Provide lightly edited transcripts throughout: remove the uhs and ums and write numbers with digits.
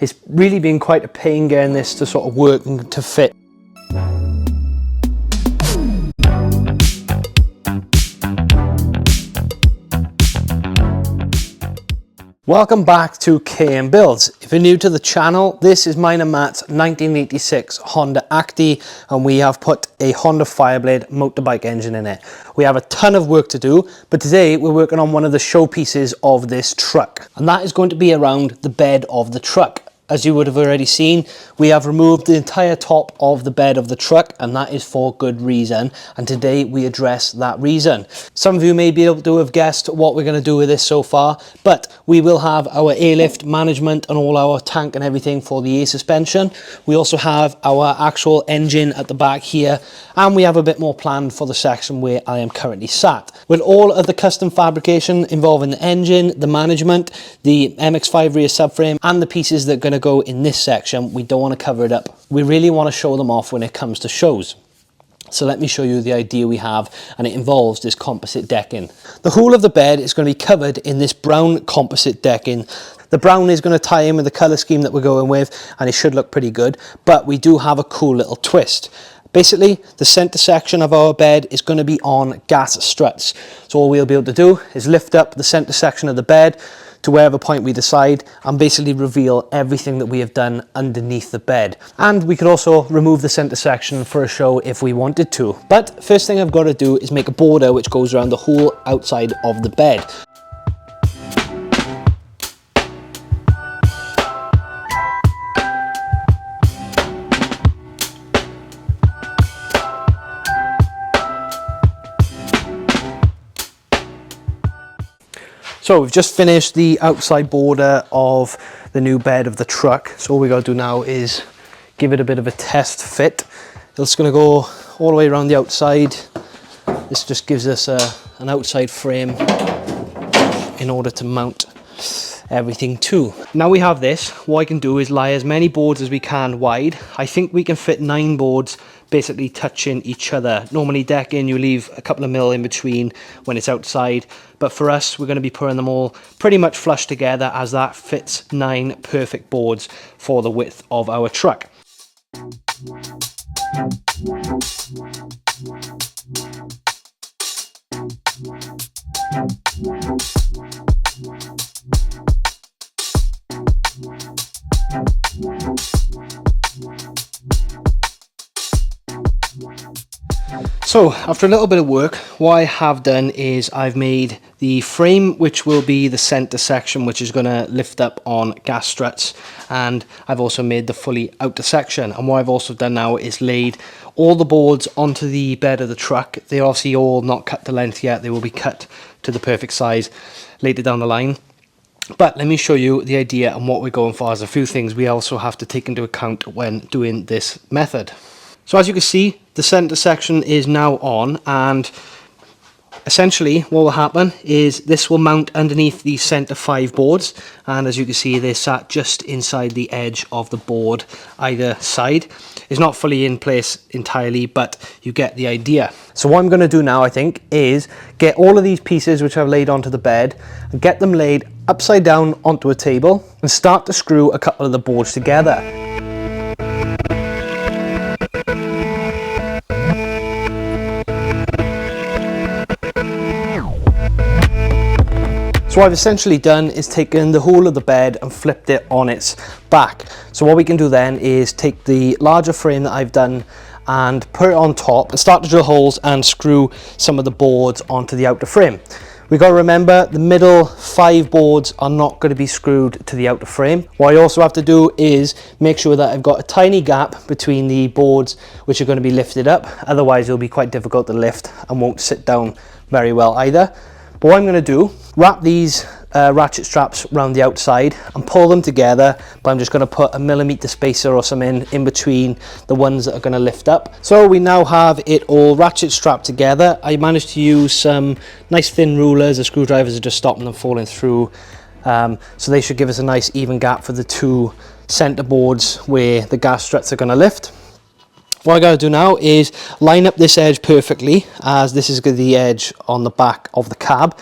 It's really been quite a pain getting this to sort of work and to fit. Welcome back to KM Builds. If you're new to the channel, this is mine and Matt's 1986 Honda Acti, and we have put a Honda Fireblade motorbike engine in it. We have a ton of work to do, but today we're working on one of the showpieces of this truck, and that is going to be around the bed of the truck. As you would have already seen, we have removed the entire top of the bed of the truck, and that is for good reason. And today we address that reason. Some of you may be able to have guessed what we're going to do with this so far, but we will have our airlift management and all our tank and everything for the air suspension. We also have our actual engine at the back here, and we have a bit more planned for the section where I am currently sat. With all of the custom fabrication involving the engine, the management, the MX-5 rear subframe, and the pieces that are going to go in this section, we don't want to cover it up. We really want to show them off when it comes to shows. So let me show you the idea we have, and it involves this composite decking. The whole of the bed is going to be covered in this brown composite decking. The brown is going to tie in with the colour scheme that we're going with, and it should look pretty good, but we do have a cool little twist. Basically, the centre section of our bed is going to be on gas struts. So all we'll be able to do is lift up the centre section of the bed to wherever point we decide, and basically reveal everything that we have done underneath the bed. And we could also remove the center section for a show if we wanted to. But first thing I've got to do is make a border which goes around the whole outside of the bed. So we've just finished the outside border of the new bed of the truck. So all we got to do now is give it a bit of a test fit. It's going to go all the way around the outside. This just gives us an outside frame in order to mount everything to. Now we have this, what I can do is lie as many boards as we can wide. I think we can fit 9 boards basically touching each other. Normally decking, you leave a couple of mil in between when it's outside, but for us we're going to be putting them all pretty much flush together, as that fits 9 perfect boards for the width of our truck. So after a little bit of work, what I have done is I've made the frame, which will be the center section, which is going to lift up on gas struts, and I've also made the fully outer section. And what I've also done now is laid all the boards onto the bed of the truck. They're obviously all not cut to length yet, they will be cut to the perfect size later down the line. But let me show you the idea and what we're going for. There's a few things we also have to take into account when doing this method. So as you can see, the center section is now on, and essentially what will happen is this will mount underneath the center 5 boards, and as you can see, they're sat just inside the edge of the board either side. It's not fully in place entirely, but you get the idea. So what I'm going to do now, I think, is get all of these pieces which I've laid onto the bed and get them laid upside down onto a table and start to screw a couple of the boards together. So what I've essentially done is taken the whole of the bed and flipped it on its back. So what we can do then is take the larger frame that I've done and put it on top and start to drill holes and screw some of the boards onto the outer frame. We've got to remember the middle 5 boards are not going to be screwed to the outer frame. What I also have to do is make sure that I've got a tiny gap between the boards which are going to be lifted up. Otherwise it'll be quite difficult to lift and won't sit down very well either. But what I'm going to do, wrap these ratchet straps around the outside and pull them together, but I'm just going to put a 1mm spacer or something in between the ones that are going to lift up. So we now have it all ratchet strapped together. I managed to use some nice thin rulers. The screwdrivers are just stopping them falling through, so they should give us a nice even gap for the 2 center boards where the gas struts are going to lift. What I got to do now is line up this edge perfectly, as this is the edge on the back of the cab.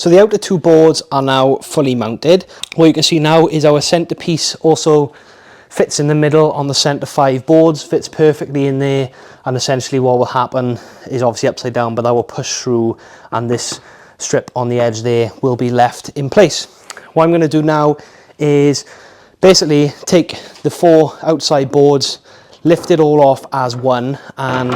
So the outer two boards are now fully mounted. What you can see now is our centerpiece also fits in the middle on the center 5 boards, fits perfectly in there, and essentially what will happen is obviously upside down, but that will push through and this strip on the edge there will be left in place. What I'm going to do now is basically take the 4 outside boards, lift it all off as one, and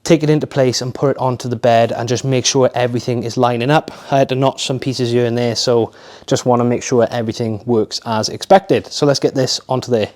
take it into place and put it onto the bed and just make sure everything is lining up. I had to notch some pieces here and there, so just want to make sure everything works as expected. So let's get this onto there.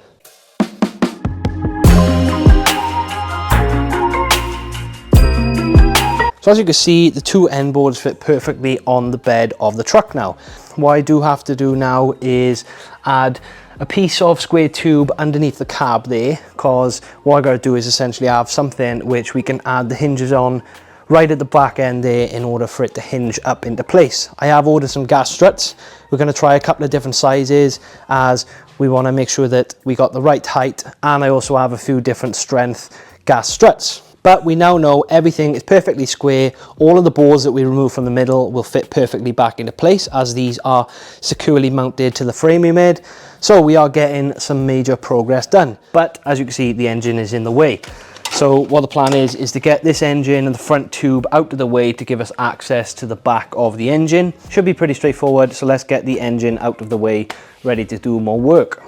So as you can see, the 2 end boards fit perfectly on the bed of the truck now. What I do have to do now is add a piece of square tube underneath the cab there, because what I got to do is essentially have something which we can add the hinges on right at the back end there in order for it to hinge up into place. I have ordered some gas struts. We're going to try a couple of different sizes as we want to make sure that we got the right height, and I also have a few different strength gas struts. But we now know everything is perfectly square. All of the boards that we remove from the middle will fit perfectly back into place, as these are securely mounted to the frame we made. So we are getting some major progress done. But as you can see, the engine is in the way. So what the plan is to get this engine and the front tube out of the way to give us access to the back of the engine. Should be pretty straightforward. So let's get the engine out of the way, ready to do more work.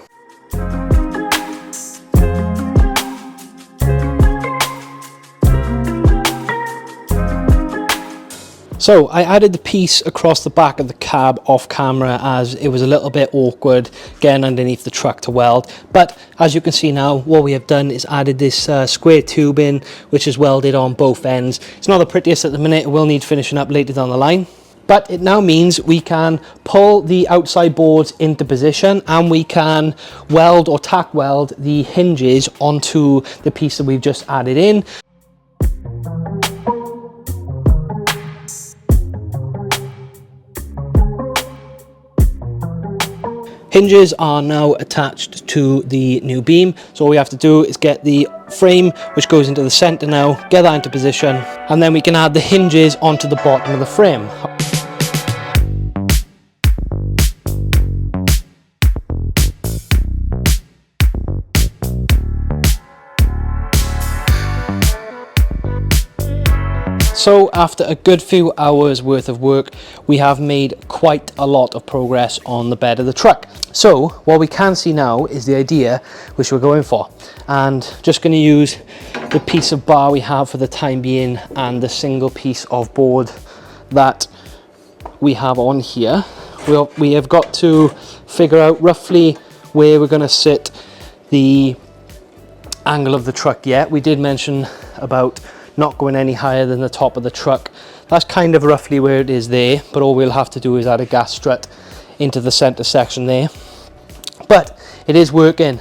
So I added the piece across the back of the cab off camera, as it was a little bit awkward getting underneath the truck to weld. But as you can see now, what we have done is added this square tube in, which is welded on both ends. It's not the prettiest at the minute, it will need finishing up later down the line. But it now means we can pull the outside boards into position, and we can weld or tack weld the hinges onto the piece that we've just added in. Hinges are now attached to the new beam, so all we have to do is get the frame which goes into the center now, get that into position, and then we can add the hinges onto the bottom of the frame. So after a good few hours worth of work, we have made quite a lot of progress on the bed of the truck. So what we can see now is the idea which we're going for, and just going to use the piece of bar we have for the time being and the single piece of board that we have on here. We have got to figure out roughly where we're going to sit the angle of the truck yet. We did mention about not going any higher than the top of the truck. That's kind of roughly where it is there, but all we'll have to do is add a gas strut into the center section there. But it is working.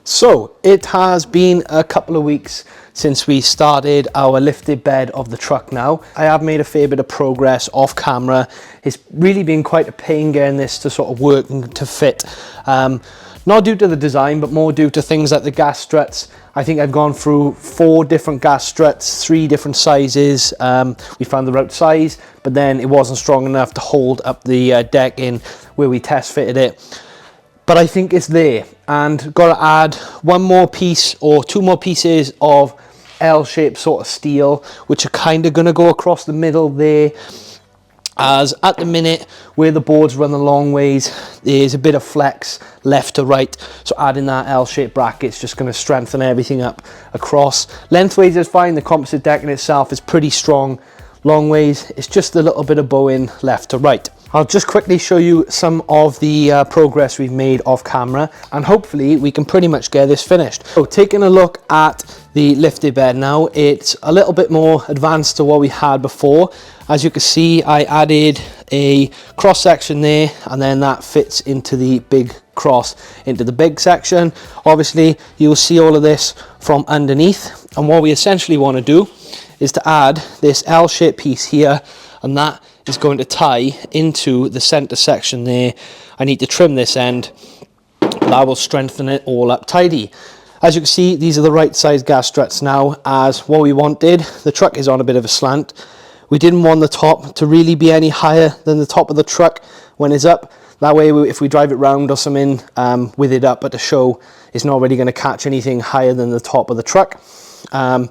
So it has been a couple of weeks since we started our lifted bed of the truck now. I have made a fair bit of progress off camera. It's really been quite a pain getting this to sort of work and to fit. Not due to the design, but more due to things like the gas struts. I think I've gone through 4 different gas struts, 3 different sizes. We found the right size, but then it wasn't strong enough to hold up the deck in where we test fitted it. But I think it's there, and got to add 1 more piece or 2 more pieces of L-shaped sort of steel, which are kind of going to go across the middle there, as at the minute where the boards run the long ways, there's a bit of flex left to right, so adding that L-shaped bracket is just going to strengthen everything up across. Lengthways is fine, the composite deck in itself is pretty strong. Long ways, it's just a little bit of bowing left to right. I'll just quickly show you some of the progress we've made off camera, and hopefully we can pretty much get this finished. So taking a look at the lifted bed now. It's a little bit more advanced to what we had before. As you can see, I added a cross section there, and then that fits into the big cross into the big section. Obviously you'll see all of this from underneath, and what we essentially want to do is to add this L-shaped piece here, and that is going to tie into the center section there. I need to trim this end, but that will strengthen it all up tidy. As you can see, these are the right size gas struts now, as what we wanted. The truck is on a bit of a slant. We didn't want the top to really be any higher than the top of the truck when it's up. That way, if we drive it round or something with it up at the show, it's not really going to catch anything higher than the top of the truck. And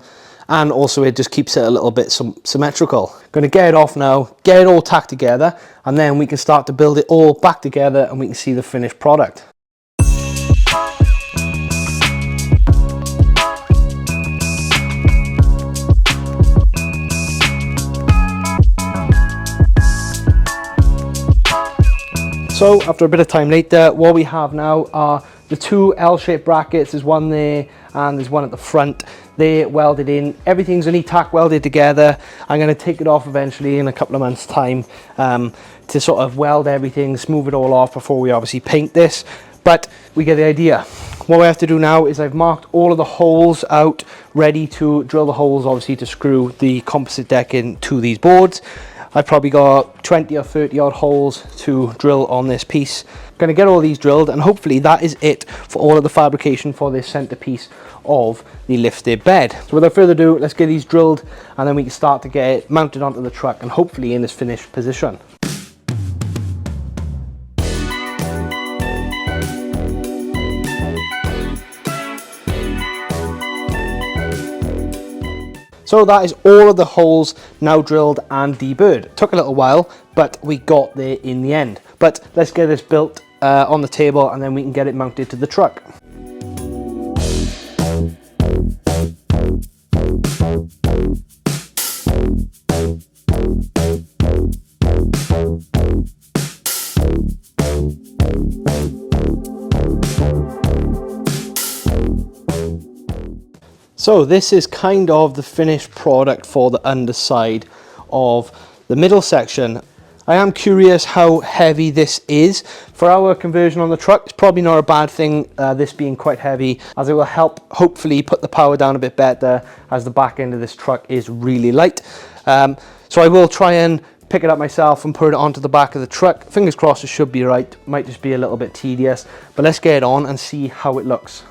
also it just keeps it a little bit symmetrical. Going to get it off now, get it all tacked together, and then we can start to build it all back together and we can see the finished product. So after a bit of time later, what we have now are the two L-shaped brackets. There's one there and there's one at the front. They're welded in. Everything's only tack welded together. I'm going to take it off eventually in a couple of months' time to sort of weld everything, smooth it all off before we obviously paint this. But we get the idea. What we have to do now is I've marked all of the holes out, ready to drill the holes, obviously, to screw the composite deck into these boards. I've probably got 20 or 30 odd holes to drill on this piece. I'm going to get all these drilled, and hopefully that is it for all of the fabrication for this centerpiece of the lifted bed. So without further ado, let's get these drilled, and then we can start to get it mounted onto the truck and hopefully in this finished position. So that is all of the holes now drilled and deburred. It took a little while, but we got there in the end. But let's get this built on the table, and then we can get it mounted to the truck. So this is kind of the finished product for the underside of the middle section. I am curious how heavy this is. For our conversion on the truck, it's probably not a bad thing, this being quite heavy, as it will help hopefully put the power down a bit better, as the back end of this truck is really light. So I will try and pick it up myself and put it onto the back of the truck. Fingers crossed it should be right. Might just be a little bit tedious, but let's get it on and see how it looks.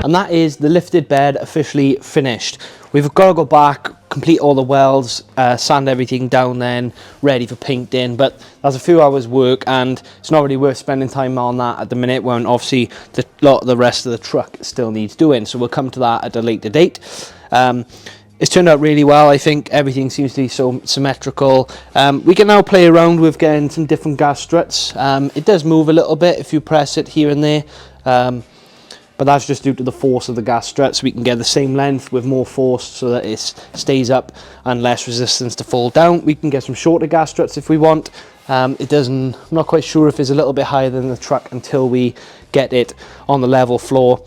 And that is the lifted bed officially finished. We've got to go back, complete all the welds, sand everything down, then ready for painting. But that's a few hours work, and it's not really worth spending time on that at the minute, when obviously the lot of the rest of the truck still needs doing. So we'll come to that at a later date. It's turned out really well. I think everything seems to be so symmetrical. We can now play around with getting some different gas struts. It does move a little bit if you press it here and there. But that's just due to the force of the gas struts. We can get the same length with more force so that it stays up and less resistance to fall down. We can get some shorter gas struts if we want. I'm not quite sure if it's a little bit higher than the truck until we get it on the level floor.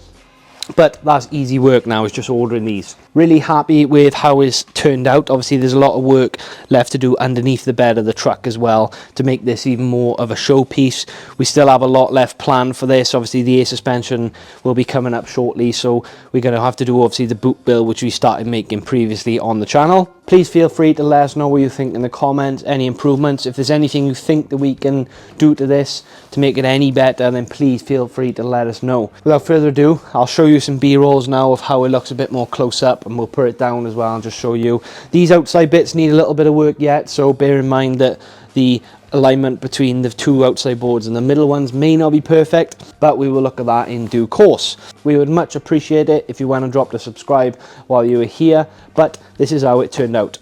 But that's easy work now, is just ordering these. Really happy with how it's turned out. Obviously there's a lot of work left to do underneath the bed of the truck as well to make this even more of a showpiece. We still have a lot left planned for this. Obviously the air suspension will be coming up shortly, so we're going to have to do obviously the boot build, which we started making previously on the channel. Please feel free to let us know what you think in the comments, any improvements. If there's anything you think that we can do to this to make it any better, then please feel free to let us know. Without further ado, I'll show you some B-rolls now of how it looks a bit more close up, and we'll put it down as well and just show you. These outside bits need a little bit of work yet, so bear in mind that the alignment between the two outside boards and the middle ones may not be perfect, but we will look at that in due course. We would much appreciate it if you went and dropped a subscribe while you were here, but this is how it turned out.